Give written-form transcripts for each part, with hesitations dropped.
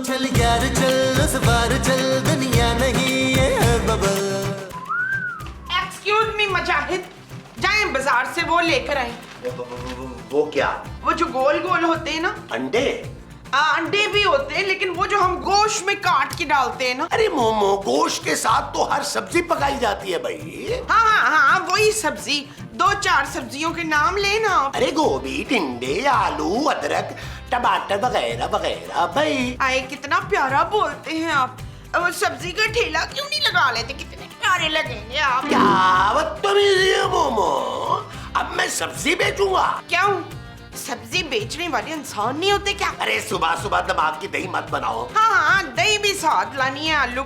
चल यार चल उस बार चल दुनिया नहीं है बबल। एक्सक्यूज मी मुजाहिद, जाएं बाजार से वो लेकर आए। वो क्या? वो जो गोल गोल होते हैं ना। अंडे? अंडे भी होते हैं, लेकिन वो जो हम गोश्त में काट के डालते हैं ना। अरे मोमो, गोश्त के साथ तो हर सब्जी पकाई जाती है भाई। हाँ हाँ हाँ, वही सब्जी। 2-4 सब्जियों के नाम लेना। अरे गोभी, टिंडे, आलू, अदरक, टमाटर वगैरह वगैरह भाई। आए कितना प्यारा बोलते हैं आप। वो सब्जी का ठेला क्यों नहीं लगा लेते? कितने प्यारे लगेंगे आप। क्या बदतमीजी है मोमो, अब मैं सब्जी बेचूंगा? क्यों? सब्जी बेचने वाले इंसान नहीं होते क्या? अरे सुबह सुबह दिमाग की दही मत बनाओ। हाँ हाँ, दही भी साथ लानी है। आलू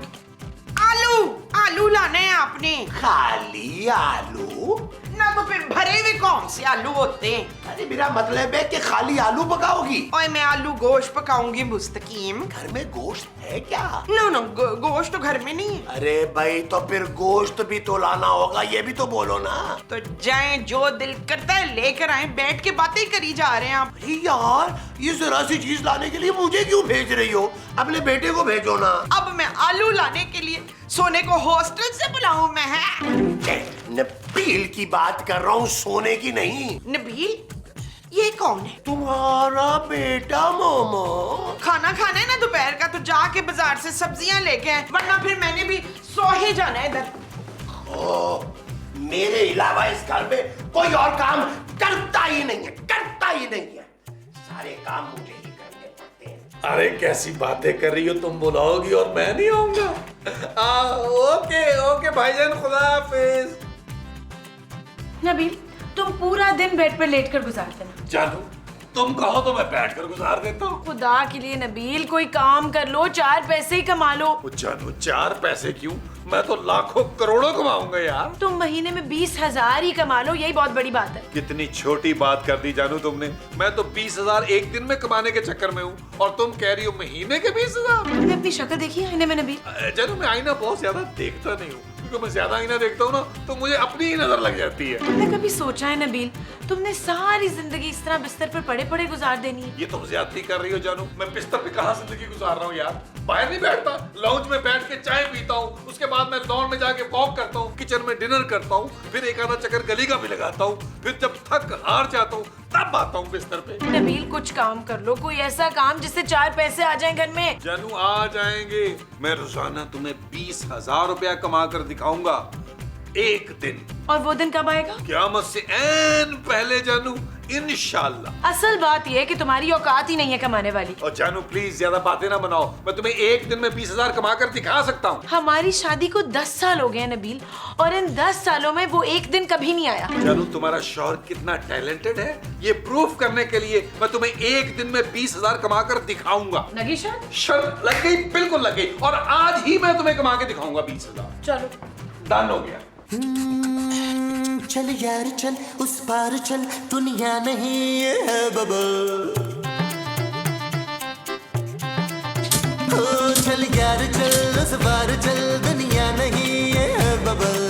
आलू आलू लाने हैं आपने। खाली आलू? ना तो फिर भरे हुए कौन से आलू होते हैं? अरे मेरा मतलब है कि खाली आलू पकाओगी? और मैं आलू गोश्त पकाऊंगी मुस्तकीम। घर में गोश्त है क्या? नो नो, गोश्त तो घर में नहीं है। अरे भाई तो फिर गोश्त भी तो लाना होगा, ये भी तो बोलो ना। तो जाएं, जो दिल करता है लेकर आए। बैठ के बातें करी जा रहे हैं आप। अरे यार, ये जरा सी चीज लाने के लिए मुझे क्यों भेज रही हो? अपने बेटे को भेजो ना। अब मैं आलू लाने के लिए सोने को हॉस्टल से बुलाऊं मैं? है नबील की बात कर रहा हूँ, सोने की नहीं। नबील? ये कौन है? तुम्हारा बेटा मोमो। खाना खाना है ना दोपहर का, तो जाके बाजार से सब्जियां लेके आए, वरना फिर मैंने भी सो ही जाना है इधर। मेरे अलावा इस घर में कोई और काम करता ही नहीं है, करता ही नहीं है। सारे काम मुझे ही करने पड़ते हैं। अरे कैसी बातें कर रही हो तुम, बुलाओगी और मैं नहीं आऊंगा? ओके ओके भाईजान, खुदा हाफिज। नबील, तुम पूरा दिन बेड पर लेट कर गुजार देना। जानू, तुम कहो तो मैं बैठ कर गुजार देता हूँ। खुदा के लिए नबील, कोई काम कर लो, 4 पैसे ही कमा लो। जानू, 4 पैसे क्यों, मैं तो लाखों करोड़ों कमाऊंगा यार। तुम महीने में 20,000 ही कमा लो, यही बहुत बड़ी बात है। कितनी छोटी बात कर दी जानू तुमने। मैं तो 20,000 एक दिन में कमाने के चक्कर में हूँ, और तुम कह रही हो महीने के 20,000। तुमने अपनी शक्ल देखी है आईने में नबील? जानू, मैं आईना बहुत ज्यादा देखता नहीं हूँ, क्योंकि मैं ज्यादा आईना देखता हूँ ना तो मुझे अपनी ही नजर लग जाती है। तुमने कभी सोचा है नबील, तुमने सारी जिंदगी इस तरह बिस्तर पर पड़े पड़े गुजार देनी है? ये तुम ज्यादती कर रही हो जानू। मैं बिस्तर पे कहाँ जिंदगी गुजार रहा हूँ यार। बाहर नहीं बैठता, लाउंज में बैठ के चाय पीता हूँ, उसके बाद मैं लॉन में जाके वॉक करता हूँ, किचन में डिनर करता हूँ, फिर एक आधा चक्कर गली का भी लगाता हूँ, फिर जब थक हार जाता हूँ तब आता हूँ बिस्तर पे। नबील, कुछ काम कर लो, कोई ऐसा काम जिससे 4 पैसे आ जाएं घर में। जानू, आ जाएंगे। मैं रोजाना तुम्हें 20,000 रुपया कमा कर दिखाऊंगा, एक दिन। और वो दिन कब आएगा? क़यामत से ऐन पहले जानू, इंशाल्लाह। असल बात यह है कि तुम्हारी औकात ही नहीं है कमाने वाली। और जानू प्लीज ज्यादा बातें ना बनाओ, मैं तुम्हें एक दिन में 20,000 कमा कर दिखा सकता हूँ। हमारी शादी को 10 साल हो गए हैं नबील, और इन 10 सालों में वो एक दिन कभी नहीं आया। जानू, तुम्हारा शौहर कितना टैलेंटेड है, ये प्रूफ करने के लिए मैं तुम्हें एक दिन में 20,000 कमा कर दिखाऊंगा। लगी शर्त? शर्त लग गई? बिल्कुल लग गई, और आज ही मैं तुम्हें कमा के दिखाऊंगा 20,000। चलो, डन हो गया। चल यार चल उस पार चल दुनिया नहीं है बबल। चल यार चल उस पार चल दुनिया नहीं है बबल।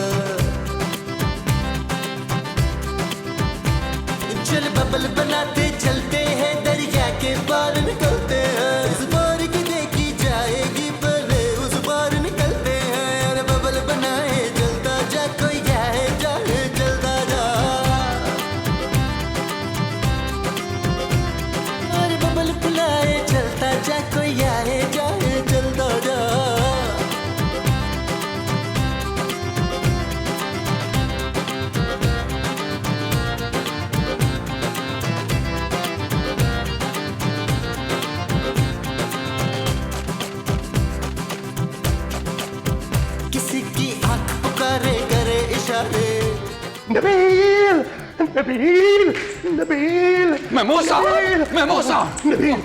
चल बबल बनाते चलते हैं, दरिया के पार निकलते हैं। इस पार की देखी जाएगी पहले उस पार निकलते हैं। अरे बबल बनाए चलता जा, कोई जाए जाए चलता जा। अरे बबल बुलाए चलता जा, कोई आए जाए चलता जा। किसी की आंख पुकारे करे इशारे। नबील, नबील, नबील, महमूद साहब, महमूद साहब। नबील,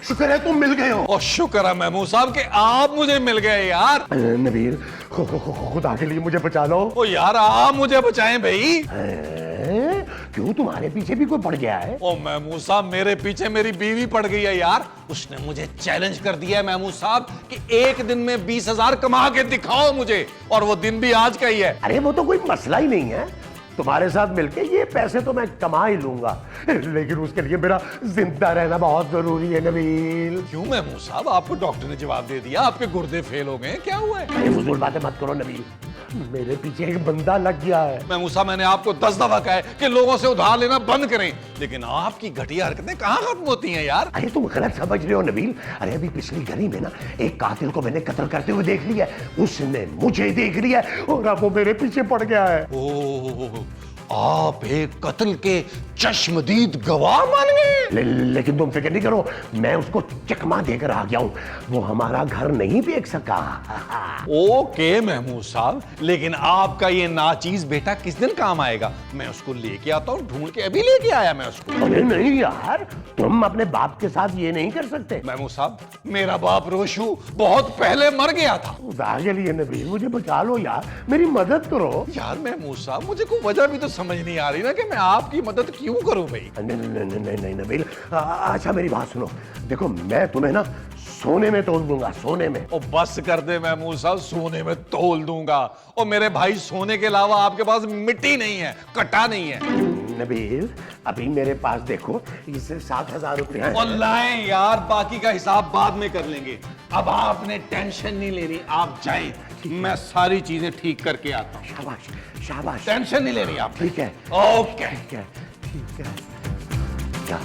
शुक्र है तुम मिल गए हो। और शुक्र है महमूद साहब कि आप मुझे मिल गए यार। नबील, खुदा के लिए मुझे बचा लो। ओ यार, आप मुझे बचाएं भाई। क्यों, तुम्हारे पीछे भी कोई पड़ गया है? ओ महमूद साहब, मेरे पीछे मेरी बीवी पड़ गई है यार। उसने मुझे चैलेंज कर दिया है महमूद साहब कि एक दिन में 20,000 कमा के दिखाओ मुझे, और वो दिन भी आज का ही है। अरे वो तो कोई मसला ही नहीं है, तुम्हारे साथ मिलके ये पैसे तो मैं कमा ही लूंगा, लेकिन उसके लिए मेरा जिंदा रहना बहुत जरूरी है नबील। क्यों महमूद साहब, आपको डॉक्टर ने जवाब दे दिया, आपके गुर्दे फेल हो गए, क्या हुआ है? अरे फजूल बातें मत करो नबील, मेरे पीछे एक बंदा लग गया है। महमूद साहब, मैंने आपको 10 दफा कहा है कि लोगों से उधार लेना बंद करें, लेकिन आपकी घटिया हरकतें कहाँ खत्म होती हैं यार? अरे तुम गलत समझ रहे हो नबील। अरे अभी पिछली गली में ना एक कातिल को मैंने कत्ल करते हुए देख लिया है, उसने मुझे देख लिया है और अब वो मेरे पीछे पड़ गया है। ओह, आप एक कत्ल के चश्मदीद गवाह बन गए। लेकिन तुम फिक्र नहीं करो, मैं उसको चकमा देकर आ गया हूं, वो हमारा घर नहीं देख सका। ओके महमूद साहब, लेकिन आपका ये नाचीज बेटा किस दिन काम आएगा? मैं उसको लेके आता हूँ, ढूंढ के अभी लेके आया मैं उसको। अरे नहीं यार, तुम अपने बाप के साथ ये नहीं कर सकते। महमूद साहब, मेरा बाप रोशू बहुत पहले मर गया था। खुदा के लिए नबील मुझे बचा लो यार, मेरी मदद करो। यार महमूद साहब, मुझे कोई वजह भी तो समझ नहीं आ रही ना कि मैं आपकी मदद क्यों करूं भाई? नहीं नबील, अच्छा मेरी बात सुनो, देखो मैं तुम्हें ना सोने में तोल दूंगा, सोने में। ओ बस कर दे महमूद साहब, सोने में तोल दूंगा। और मेरे भाई, सोने के अलावा आपके पास मिट्टी नहीं है, कटा नहीं है। नबील अभी मेरे पास देखो, इससे 7,000 रुपया है। और लाएं यार, बाकी का हिसाब बाद में कर लेंगे। अब आपने टेंशन नहीं लेनी, आप जाएं, मैं सारी चीजें ठीक करके आता हूँ। शाबाश शाबाश, टेंशन नहीं लेनी आप। ठीक है ओके। ठीक है ठीक है। क्या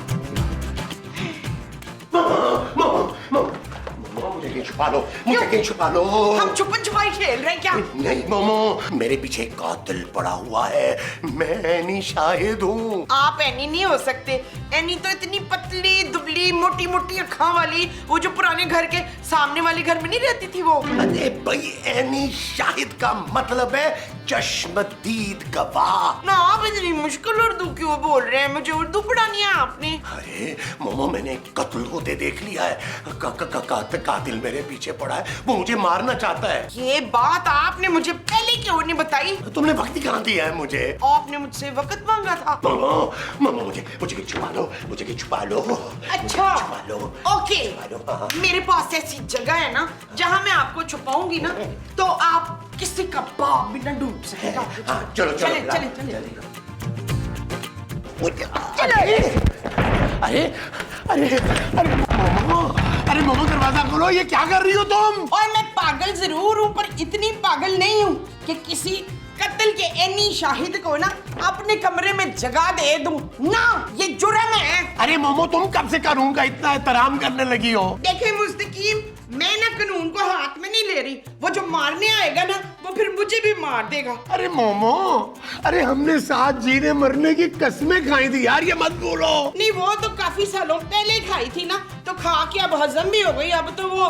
मुझे कहीं छुपा लो, मुझे कहीं छुपा लो। हम छुपन छुपाई खेल रहे हैं क्या? नहीं मोमो, मेरे पीछे एक कातिल पड़ा हुआ है, मैं एनी शाहिद हूँ। आप एनी नहीं हो सकते। एनी तो इतनी पतली दुबली मोटी मोटी अखां वाली, वो जो पुराने घर के सामने वाले घर में नहीं रहती थी वो। अरे भाई, एनी शाहिद का मतलब है चश्मदीद गवाह। ना आप इतनी मुश्किल उर्दू क्यों बोल रहे हैं? मुझे उर्दू पढ़ानी है आपने। अरे मोमो, मैंने कत्ल होते देख लिया है, कातिल मेरे पीछे पड़ा है, वो मुझे मारना चाहता है। ये बात आपने मुझे पहले क्यों नहीं बताई? तुमने वक्त कहाँ दिया है मुझे? आपने मुझसे वक्त मांगा था। मोमो मुझे छुपा लो, मुझे छुपा लो। अच्छा छुपा लो। ओके, छुपा लो, हाँ। मेरे पास ऐसी जगह है ना जहाँ मैं आपको छुपाऊंगी ना, तो आप किसी का बाप भी न डूब सकेगा। हाँ, चलो चले चले चले। अरे अरे अरे मोमो, अरे मोमो दरवाजा खोलो, ये क्या कर रही हो तुम? और मैं पागल जरूर हूँ, पर इतनी पागल नहीं हूँ कि किसी कत्ल के एनी शाहिद को ना अपने कमरे में जगा दे दूं। ना, ये जुर्म है। अरे मोमो, तुम कब से कानून का इतना एहतराम करने लगी हो? देखे मुस्तकीम, मैं ना कानून को हाथ में नहीं ले रही, वो जो मारने आएगा ना वो फिर मुझे भी मार देगा। अरे मोमो, अरे हमने साथ जीने मरने की कस्में खाई थी यार, ये मत बोलो। नहीं, वो तो काफी सालों पहले खाई थी ना, तो खा के अब हजम भी हो गई। अब तो वो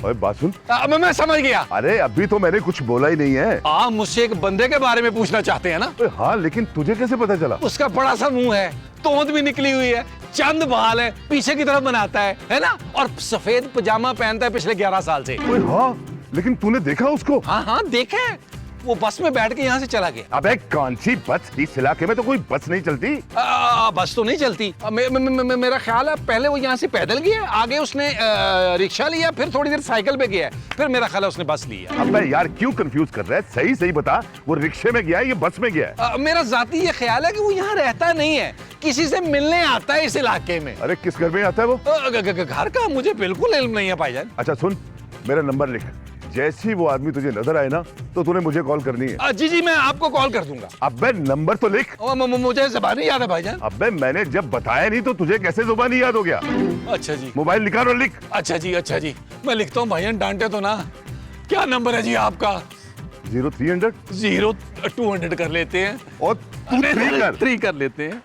ओए बात सुन। मैं समझ गया। अरे अभी तो मैंने कुछ बोला ही नहीं है। आप मुझसे एक बंदे के बारे में पूछना चाहते हैं ना? हाँ, लेकिन तुझे कैसे पता चला? उसका बड़ा सा मुंह है, तोंद भी निकली हुई है, चंद बाल है, पीछे की तरफ बनाता है ना? और सफेद पजामा पहनता है पिछले 11 साल से। ओए हाँ, लेकिन तूने देखा उसको? हाँ हाँ, देखा है। वो बस में बैठ के यहाँ से चला गया। अबे कौन सी बस? इस इलाके में तो कोई बस नहीं चलती। बस तो नहीं चलती। मेरा ख्याल है पहले वो यहाँ से पैदल गया, आगे उसने रिक्शा लिया, फिर थोड़ी देर साइकिल पे गया, फिर मेरा ख्याल है उसने बस लिया। अबे यार, क्यों कंफ्यूज कर रहा है? सही सही बता, वो रिक्शे में गया है या बस में गया है? मेरा जाती ये ख्याल है कि वो यहाँ रहता नहीं है, किसी से मिलने आता है इस इलाके में। अरे किस घर में आता है वो? घर का मुझे बिल्कुल इल्म नहीं है भाईजान। अच्छा सुन, मेरा नंबर लिख, जैसे ही वो आदमी तुझे नजर आए ना तो तूने मुझे कॉल करनी है। जी जी, मैं आपको कॉल कर दूंगा। अबे नंबर तो लिख। मुझे ज़बानी याद है भाईजान। अबे मैंने जब बताया नहीं तो तुझे कैसे जुबानी याद हो गया? अच्छा जी, मोबाइल निकाल और लिख। अच्छा जी, मैं लिखता हूँ भाईजान, डांटे तो ना। क्या नंबर है जी आपका? 0300 0200 कर लेते हैं। और तू 3 कर लेते हैं।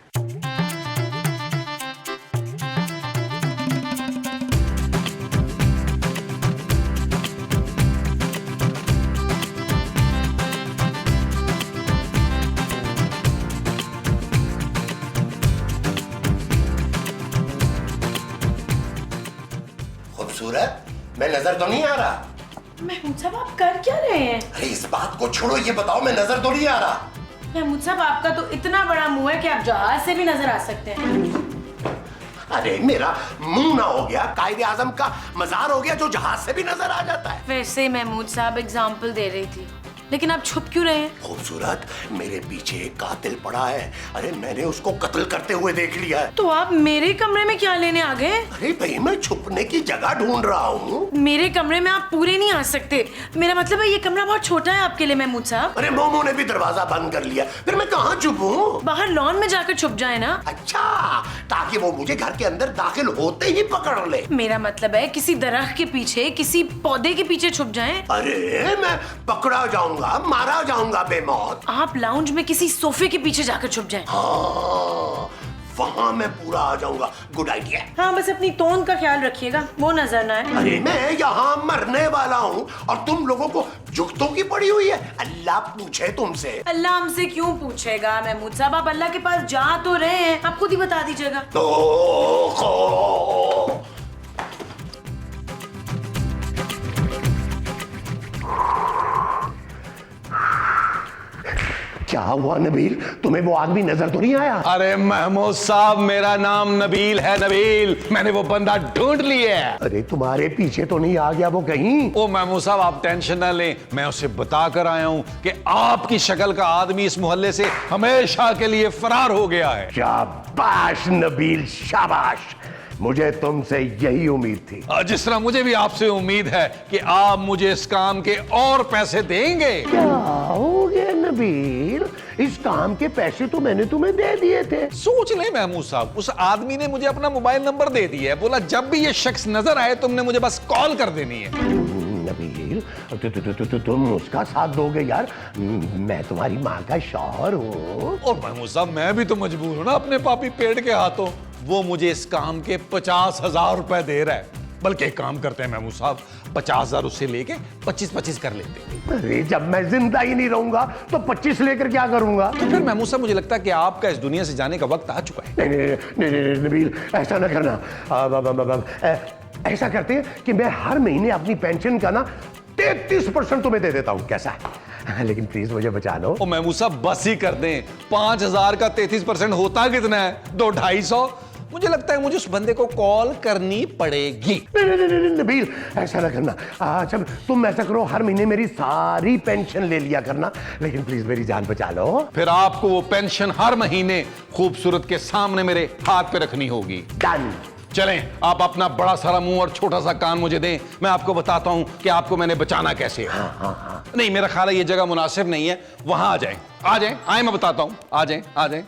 खूबसूरत, मैं नजर तो नहीं आ रहा? महमूद साहब आप कर क्या रहे हैं? अरे इस बात को छोड़ो, ये बताओ मैं नजर तो नहीं आ रहा? महमूद साहब आपका तो इतना बड़ा मुंह है कि आप जहाज से भी नजर आ सकते हैं। अरे मेरा मुंह ना हो गया कायदे आजम का मजार हो गया जो जहाज से भी नजर आ जाता है। वैसे महमूद साहब एग्जाम्पल दे रही थी, लेकिन आप छुप क्यों रहे हैं? खूबसूरत, मेरे पीछे एक कातिल पड़ा है। अरे मैंने उसको कत्ल करते हुए देख लिया है। तो आप मेरे कमरे में क्या लेने आ गए? अरे भाई मैं छुपने की जगह ढूंढ रहा हूँ। मेरे कमरे में आप पूरे नहीं आ सकते। मेरा मतलब है ये कमरा बहुत छोटा है आपके लिए महमूद साहब। अरे मोमो ने भी दरवाजा बंद कर लिया, फिर मैं कहाँ छुपूं? बाहर लॉन में जाकर छुप जाए ना। अच्छा, ताकि वो मुझे घर के अंदर दाखिल होते ही पकड़ ले। मेरा मतलब है किसी दरख्त के पीछे, किसी पौधे के पीछे छुप जाएं। अरे मैं पकड़ा जाऊंगा, मारा जाऊंगा बेमौत। आप लाउंज में किसी सोफे के पीछे जाकर छुप जाएं। हाँ, वहाँ मैं पूरा आ जाऊंगा। Good idea. हाँ, बस अपनी तोंद का ख्याल रखिएगा, वो नजर ना आए। अरे मैं यहाँ मरने वाला हूँ और तुम लोगों को जुगतों की पड़ी हुई है। अल्लाह पूछे तुमसे। अल्लाह हमसे क्यों पूछेगा महमूद साहब? आप अल्लाह के पास जा तो रहे हैं, आप खुद ही बता दीजिएगा। क्या हुआ नबील, तुम्हें वो आदमी नजर तो नहीं आया? अरे महमूद साहब, मेरा नाम नबील है, नबील। मैंने वो बंदा ढूंढ लिया है। अरे तुम्हारे पीछे तो नहीं आ गया वो कहीं? ओ महमूद साहब, आप टेंशन ना लें, मैं उसे बता कर आया हूं कि आपकी शक्ल का आदमी इस मोहल्ले से हमेशा के लिए फरार हो गया है। शाबाश नबील, शाबाश। मुझे तुमसे यही उम्मीद थी। जिस तरह मुझे भी आपसे उम्मीद है कि आप मुझे इस काम के और पैसे देंगे। क्या हो गया नबील, इस काम के पैसे तो मैंने तुम्हें दे दिए थे। सोच ले महमूद साहब, उस आदमी ने मुझे अपना मोबाइल नंबर दे दिया है, बोला जब भी ये शख्स नजर आए तुमने मुझे बस कॉल कर देनी है। नबील, तुम उसका साथ दोगे यार? मैं तुम्हारी माँ का शौहर हूँ। और महमूद साहब, मैं भी तो मजबूर हूं ना अपने पापी पेड़ के हाथों। वो मुझे इस काम के 50,000 रुपए दे रहा है। बल्कि एक काम करते हैं महमूद साहब, 50,000 उससे लेके 25-25 कर लेते हैं। अरे जब मैं जिंदा ही नहीं रहूंगा तो 25 लेकर क्या करूंगा? तो फिर महमूद साहब, मुझे लगता है कि आपका इस दुनिया से जाने का वक्त आ चुका है। नहीं, नबील, ऐसा ना करना। ऐसा करते हैं कि मैं हर महीने अपनी पेंशन का ना 33% तुम्हें दे देता हूँ, कैसा है? लेकिन प्लीज मुझे बचा लो। ओ महमूद साहब, बस ही कर दें। 5,000 का 33% होता कितना है? 200-250। मुझे लगता है मुझे उस बंदे को कॉल करनी पड़ेगी। नहीं, नबील, ऐसा ना करना। अच्छा तुम ऐसा करो, हर महीने मेरी सारी पेंशन ले लिया करना, लेकिन प्लीज मेरी जान बचा लो। फिर आपको वो पेंशन हर महीने खूबसूरत के सामने मेरे हाथ पे रखनी होगी। डन। चलें, आप अपना बड़ा सारा मुंह और छोटा सा कान मुझे दें, मैं आपको बताता हूं कि आपको मैंने बचाना कैसे है। हाँ। नहीं, मेरा ख्याल है ये जगह मुनासिब नहीं है। वहां आ जाएं, आ जाएं, आए, मैं बताता हूं। आ जाएं, आ जाएं।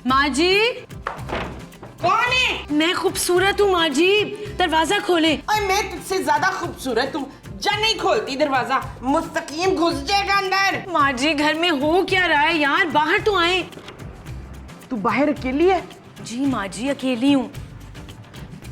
माँ जी। कौन है? मैं खूबसूरत हूँ माँ जी, दरवाजा खोले। और मैं तुझसे ज्यादा खूबसूरत हूँ। जा, नहीं खोलती दरवाजा, मुस्तकीम घुस जाएगा अंदर। माँ जी, घर में हो क्या रहा है यार? बाहर तो आए। तू बाहर अकेली है? जी माँ जी, अकेली हूँ।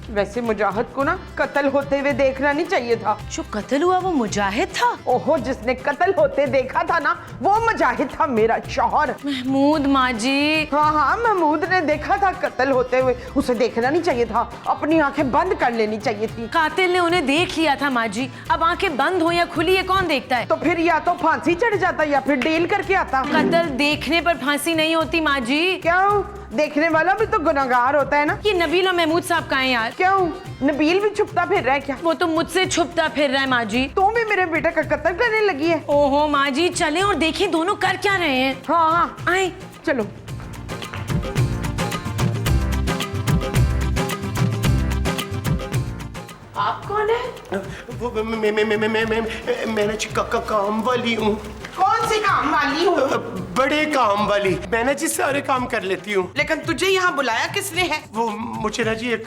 वैसे मुजाहिद को ना कत्ल होते हुए देखना नहीं चाहिए था। जो कत्ल हुआ वो मुजाहिद था? ओहो, जिसने कत्ल होते देखा था ना, वो मुजाहिद था, मेरा शौहर। महमूद माँ जी। हाँ, महमूद ने देखा था कत्ल होते हुए, उसे देखना नहीं चाहिए था, अपनी आंखें बंद कर लेनी चाहिए थी। कातिल ने उन्हें देख लिया था माँ जी, अब आंखें बंद हो या खुली, ये कौन देखता है? तो फिर या तो फांसी चढ़ जाता या फिर डील करके आता। कत्ल देखने पर फांसी नहीं होती माँ जी। क्यों? देखने वाला भी तो गुनहगार होता है ना। ये नबील और महमूद साहब कहाँ हैं यार? क्यों? नबील भी छुपता फिर रहा है क्या? वो तो मुझसे छुपता फिर रहा है माँ जी। तू भी मेरे बेटे का कत्ल करने लगी है। ओहो माँ जी, चलें और देखें दोनों कर क्या रहे हैं। हाँ, आए। चलो। आप कौन है? वो मैंने काम वाली हूँ। कौन सी काम वाली हूँ? बड़े काम वाली। मैंने जी सारे काम कर लेती हूँ। लेकिन तुझे यहाँ बुलाया किसने है? वो मुझे ना जी एक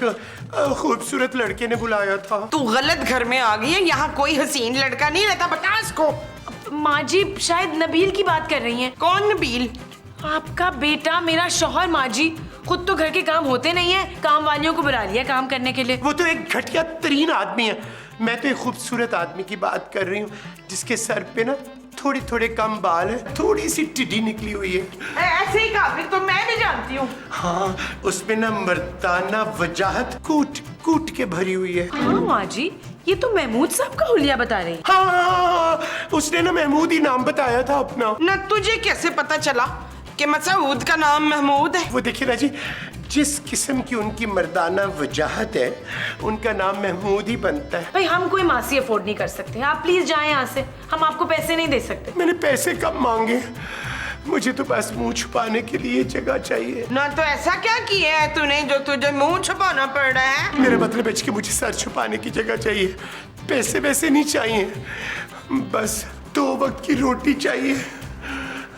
खूबसूरत लड़के ने बुलाया था। तू गलत घर में आ गई है, यहाँ कोई हसीन लड़का नहीं रहता, बता इसको। माँ जी, शायद नबील की बात कर रही हैं। कौन नबील? आपका बेटा, मेरा शौहर माँ जी। खुद तो घर के काम होते नहीं है, काम वालियों को बुला लिया काम करने के लिए। वो तो एक घटिया तरीन आदमी है। मैं तो एक खूबसूरत आदमी की बात कर रही हूँ, जिसके सर पे ना थोड़े थोड़े कम बाल है, थोड़ी सी टिड्डी निकली हुई है। ऐसे ही काबिल तो मैं भी जानती हूँ। हाँ, उसमें ना मर्दाना वजाहत कूट कूट के भरी हुई है। हाँ माँ जी, ये तो महमूद साहब का हुलिया बता रही। हाँ, उसने ना महमूद ही नाम बताया था अपना। ना तुझे कैसे पता चला कि मसूद का नाम महमूद है? वो देखिए ना जी, जिस किस्म की उनकी मर्दाना वजाहत है, उनका नाम महमूद ही बनता है। भाई हम कोई मासी अफोर्ड नहीं कर सकते, आप प्लीज जाएं यहाँ से, हम आपको पैसे नहीं दे सकते। मैंने पैसे कब मांगे? मुझे तो बस मुंह छुपाने के लिए जगह चाहिए। ना तो ऐसा क्या किया है तूने जो तुझे मुंह छुपाना पड़ रहा है? मेरा मतलब है कि मुझे सर छुपाने की जगह चाहिए, पैसे वैसे नहीं चाहिए, बस 2 वक्त की रोटी चाहिए।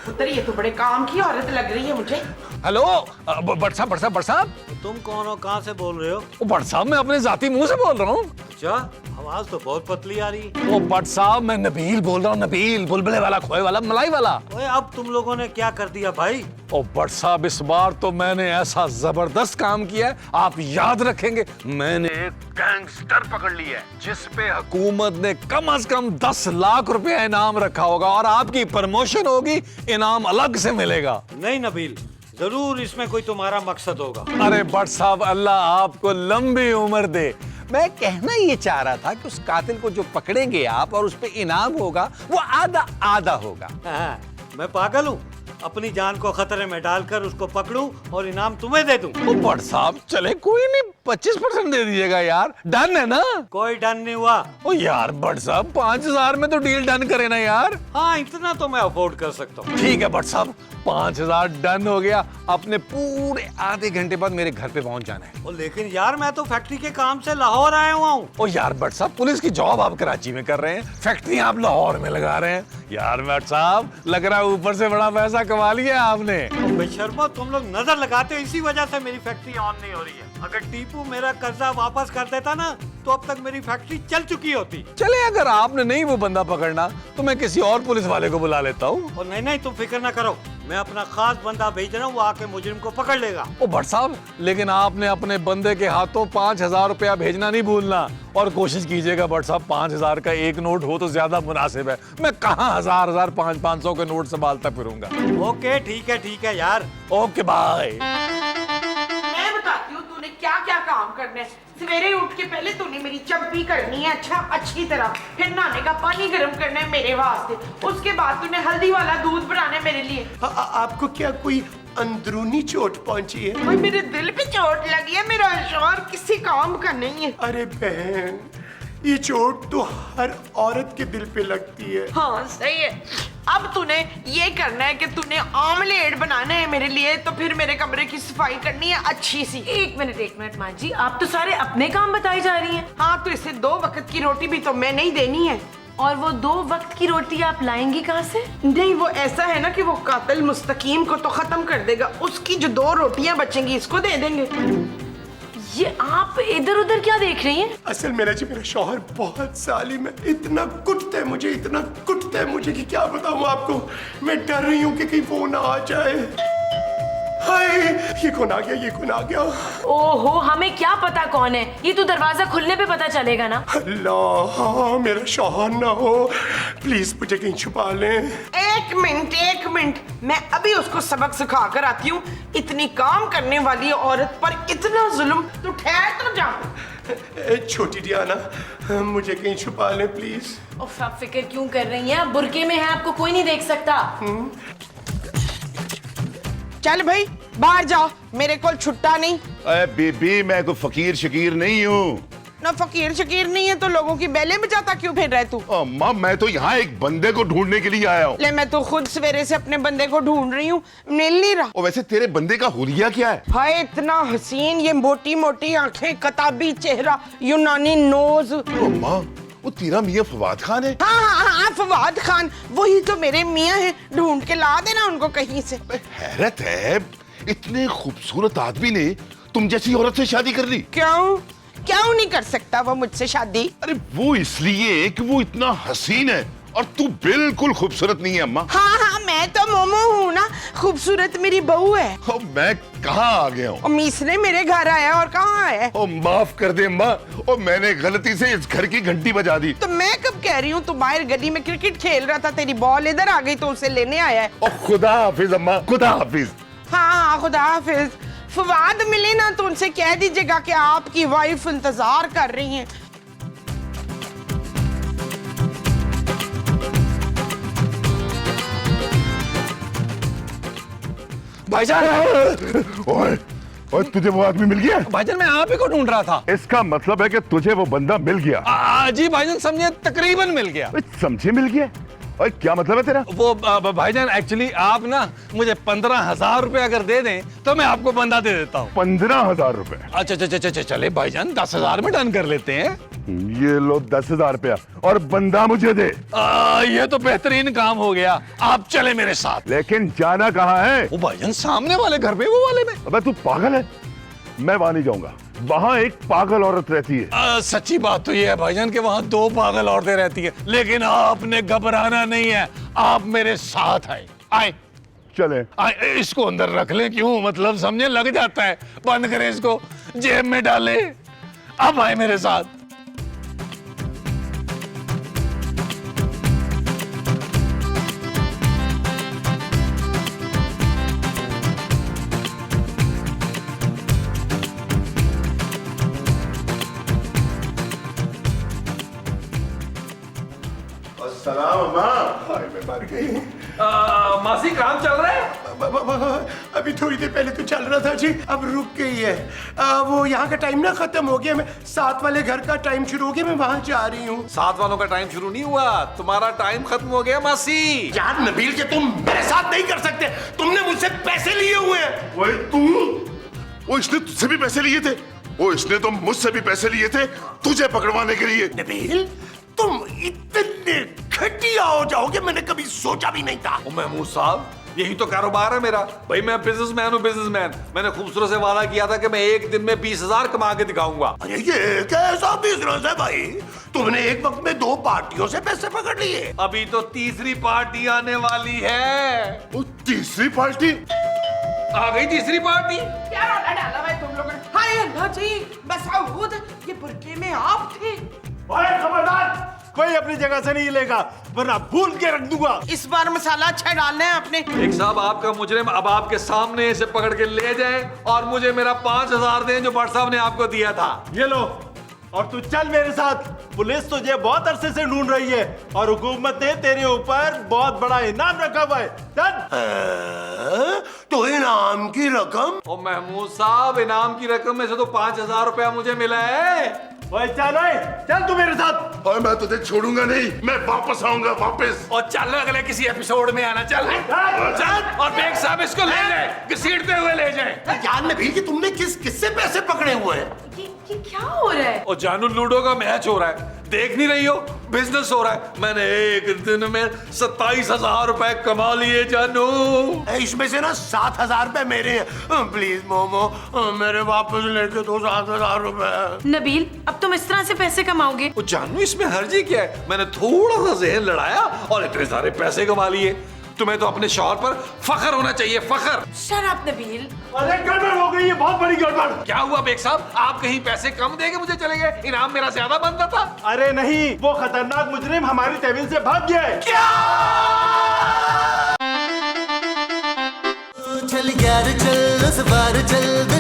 पुत्र ये तो बड़े काम की औरत लग रही है मुझे। हेलो भट्ट साहब तुम कौन हो, कहाँ से बोल रहे हो? ओ भट्ट साहब, मैं अपने जाती मुंह से बोल रहा हूँ। अच्छा, आवाज तो बहुत पतली आ रही है। ओ भट्ट साहब, मैं नबील बोल रहा हूँ, नबील, बुलबुले वाला, खोए वाला, मलाई वाला। ओए अब तुम लोगों ने क्या कर दिया भाई? ओ भट्ट साहब, इस बार तो मैंने ऐसा जबरदस्त काम किया है, आप याद रखेंगे। मैंने एक गैंगस्टर पकड़ लिया है जिसपे हुकूमत ने कम से कम 10 लाख रुपया इनाम रखा होगा, और आपकी प्रमोशन होगी, इनाम अलग से मिलेगा। नहीं नबील, जरूर इसमें कोई तुम्हारा मकसद होगा। अरे भट्ट साहब, अल्लाह आपको लंबी उम्र दे। मैं कहना ये चाह रहा था कि उस कातिल को जो पकड़ेंगे आप और उस पे इनाम होगा, वो आधा आधा होगा। हाँ, मैं पागल हूँ? अपनी जान को खतरे में डालकर उसको पकड़ूं और इनाम तुम्हें दे दूं? ओ भट्ट साहब, चले कोई नहीं, 25% दे दीजिएगा यार, डन है ना? कोई डन नहीं हुआ। ओ यार भट्ट साहब, 5000 में तो डील डन करे ना यार। हाँ, इतना तो मैं अफोर्ड कर सकता हूँ। ठीक है भट्ट साहब, 5000 डन हो गया। अपने पूरे आधे घंटे बाद मेरे घर पे पहुंच जाना है। ओ लेकिन यार, मैं तो फैक्ट्री के काम से लाहौर आया हुआ हूँ। ओ यार भट्ट साहब, पुलिस की जॉब आप कराची में कर रहे हैं, फैक्ट्री आप लाहौर में लगा रहे हैं। यार भट्ट साहब, लग रहा है ऊपर से बड़ा पैसा कमा लिया आपने। बेशर्मो, तुम लोग नजर लगाते हो, इसी वजह से मेरी फैक्ट्री ऑन नहीं हो रही है। अगर टीपू मेरा कर्जा वापस कर देता ना, तो अब तक मेरी फैक्ट्री चल चुकी होती। चले, अगर आपने नहीं वो बंदा पकड़ना तो मैं किसी और पुलिस वाले को बुला लेता हूँ। और नहीं, तुम फिक्र ना करो, मैं अपना खास बंदा भेज रहा हूँ, वो आके मुजरिम को पकड़ लेगा। ओ भट्ट साहब, लेकिन आपने अपने बंदे के हाथों 5000 रुपया भेजना नहीं भूलना, और कोशिश कीजिएगा भट्ट साहब, 5000 का एक नोट हो तो ज्यादा मुनासिब है। मैं कहाँ 1000 500 के नोट संभालता फिरूंगा। ओके, ठीक है यार। Okay bye. मैं बताती हूँ तूने क्या क्या काम करना है। सवेरे उठ के पहले तूने मेरी चंपी करनी है अच्छी तरह, फिर नहाने का पानी गर्म करना है मेरे वास्ते, उसके बाद तूने हल्दी वाला दूध बनाना है मेरे लिए। आपको क्या कोई अंदरूनी चोट पहुंची है? भाई मेरे दिल पे चोट लगी है, मेरा शौहर किसी काम का नहीं है। अरे बहन, ये चोट तो हर औरत के दिल पे लगती है। हाँ सही है। अब तूने ये करना है कि तूने आमलेट बनाना है मेरे लिए, तो फिर मेरे कमरे की सफाई करनी है अच्छी सी। एक मिनट माँ जी, आप तो सारे अपने काम बताई जा रही हैं। हाँ, तो इसे 2 वक्त की रोटी भी तो मैंने ही देनी है। और वो 2 वक्त की रोटी आप लाएंगी कहाँ से? नहीं, वो ऐसा है ना कि वो कातिल मुस्तकीम को तो खत्म कर देगा, उसकी जो 2 रोटियां बचेंगी इसको दे देंगे। ये आप इधर उधर क्या देख रही हैं? असल मेरा शौहर बहुत जालिम है, इतना कुटता है मुझे कि क्या बताऊं आपको। मैं डर रही हूँ कि कहीं वो ना आ जाए। हाय, ये कौन आ गया? ओहो, हमें क्या पता कौन है, ये तो दरवाजा खुलने पे पता चलेगा ना। अल्लाह, मेरा शौहर ना हो, प्लीज मुझे कहीं छुपा लें। एक मिनट, मैं अभी उसको सबक सिखा कर आती हूँ। इतनी काम करने वाली औरत पर इतना जुल्म, तू ठहर तो जा। छोटी डियाना, मुझे कहीं छुपा लें प्लीज। उफ, आप फिक्र क्यों कर रही हैं? आप बुर्के में हैं, आपको कोई नहीं देख सकता। चल भाई बाहर जाओ, मेरे को छुट्टा नहीं। अरे बीबी, मैं कोई फकीर शकीर नहीं हूँ। ना फकीर शकीर नहीं है तो लोगों की बेलें बजाता क्यों फिर रहे तू? अम्मा, मैं तो यहाँ एक बंदे को ढूंढने के लिए आया हूँ। ले, मैं तो खुद सवेरे से अपने बंदे को ढूंढ रही हूँ, मिल नहीं रहा। और वैसे तेरे बंदे का हुलिया क्या है? हाय, इतना हसीन, ये मोटी मोटी आंखें, कताबी चेहरा, यूनानी नोज। अम्मा, वो तेरा मियाँ फवाद खान है? हाँ, फवाद खान, वही तो मेरे मियाँ हैं। ढूंढ के ला देना उनको कहीं से। हैरत है, इतने खूबसूरत आदमी ने तुम जैसी औरत से शादी कर ली। क्यों नहीं कर सकता वो मुझसे शादी? अरे वो इसलिए कि वो इतना हसीन है और तू बिल्कुल खूबसूरत नहीं है अम्मा। हाँ, मैं तो मोमो हूँ ना, खूबसूरत मेरी बहू है। और मैं कहाँ आ गया हूँ? मीसने मेरे घर आया और कहाँ आया? ओ माफ कर दे अम्मा, और मैंने गलती से इस घर की घंटी बजा दी। तो मैं कब कह रही हूँ, तू बाहर गली में क्रिकेट खेल रहा था, तेरी बॉल इधर आ गई तो उसे लेने आया है। ओ खुदा हाफिज अम्मा, खुदा हाफिज। हाँ, खुदा हाफिज। फवाद मिले ना तो उनसे कह दीजिएगा कि आपकी वाइफ इंतजार कर रही हैं। भाईजान, ओए ओए, तुझे वो आदमी मिल गया? भाईजान मैं आप ही को ढूंढ रहा था। इसका मतलब है कि तुझे वो बंदा मिल गया? जी भाईजान, समझे तकरीबन मिल गया। समझे मिल गया? ओए क्या मतलब है तेरा? वो भाईजान एक्चुअली आप ना मुझे 15,000 रुपए अगर दे दें तो मैं आपको बंदा दे देता हूँ। 15,000 रुपए? अच्छा चले भाईजान, 10,000 में डन कर लेते हैं। ये लो 10,000 रुपया और बंदा मुझे दे। ये तो बेहतरीन काम हो गया, आप चले मेरे साथ। लेकिन जाना कहाँ है? वो भाईजान सामने वाले घर पे, वो वाले में। अबे तू पागल है? मैं वहां नहीं जाऊंगा, वहां एक पागल औरत रहती है। सच्ची बात तो ये है भाईजान कि वहाँ 2 पागल औरतें रहती है, लेकिन आपने घबराना नहीं है, आप मेरे साथ आए। चले। इसको अंदर रख ले, क्यों मतलब समझे, लग जाता है। बंद करें इसको, जेब में डाले। अब आए मेरे साथ। सलाम अम्मा। हाय मैं मर गई। मासी काम चल रहा है? अभी थोड़ी देर पहले तो चल रहा था जी, अब रुक गई है। वो यहाँ का टाइम ना खत्म हो गया, मैं साथ वाले घर का टाइम शुरू हो गया, मैं वहाँ जा रही हूँ। साथ वालों का टाइम शुरू नहीं हुआ, तुम्हारा टाइम खत्म हो गया मासी। यार नबील के तुम मेरे साथ नहीं कर सकते, तुमने मुझसे पैसे लिए हुए हैं। वही तू? वो इसने तुझसे भी पैसे लिए थे? वो इसने तो मुझसे भी पैसे लिए थे तुझे पकड़वाने के लिए। नबील तुम इतने घटिया हो जाओगे मैंने कभी सोचा भी नहीं था। महमूद साहब, यही तो कारोबार है मेरा। भाई मैं बिजनेसमैन हूँ, बिजनेसमैन। मैंने खूबसूरत से वादा किया था कि मैं एक दिन में 20,000 कमा के दिखाऊंगा। अरे ये कैसा बिजनेस है भाई? तुमने एक वक्त में 2 पार्टियों से पैसे पकड़ लिए। अभी तो तीसरी पार्टी आने वाली है। वो तीसरी पार्टी? आ गई तीसरी पार्टी। क्या रोना डाला भाई तुम लोगों ने? हाय अल्लाह जी, मसऊद ये बुरके में आप थे। खबरदार, कोई अपनी जगह से नहीं हिलेगा वरना भून के रख दूंगा। इस बार मसाला अच्छा डालना है आपने। एक साहब, आपका मुजरिम अब आपके सामने इसे पकड़ के ले जाए और मुझे मेरा 5,000 दें जो भट्ट साहब ने आपको दिया था। ये लो, और तू चल मेरे साथ। पुलिस तुझे बहुत अरसे से ढूंढ रही है और हुकूमत ने तेरे ऊपर बहुत बड़ा इनाम रखा हुआ है। चल। तो इनाम की रकम? ओ महमूद साहब, इनाम की रकम में से तो 5,000 रुपया मुझे मिला है। ओए चल, चल तू मेरे साथ। और मैं तुझे छोड़ूंगा नहीं, मैं वापस आऊंगा, वापस। और चल अगले किसी एपिसोड में आना। चल चल, और बेग साहब इसको ले जाए, घसीटते हुए ले जाए। यार नबील कि तुमने किससे पैसे पकड़े हुए हैं? ये क्या हो रहा है? और जानू, लूडो का मैच हो रहा है, देख नहीं रही हो? बिजनेस हो रहा है। मैंने एक दिन में 27,000 रुपए कमा लिए जानू। इसमें से ना 7,000 रुपए मेरे हैं। प्लीज मोमो मेरे वापस लेके दो 7,000 रुपए। नबील, अब तुम इस तरह से पैसे कमाओगे? वो जानू, इसमें हर्जी क्या है? मैंने थोड़ा सा जहन लड़ाया और इतने सारे पैसे कमा लिए। तुम्हें तो अपने शौहर पर फख्र होना चाहिए, फख्र। Shut up Nabeel. अरे गड़बड़ हो गई है, बहुत बड़ी गड़बड़। क्या हुआ बेग साहब, आप कहीं पैसे कम देके मुझे चले गए? इनाम मेरा ज्यादा बनता था। अरे नहीं, वो खतरनाक मुजरिम हमारी टेबल से भाग गया है। क्या? चल यार चल, उस बार चल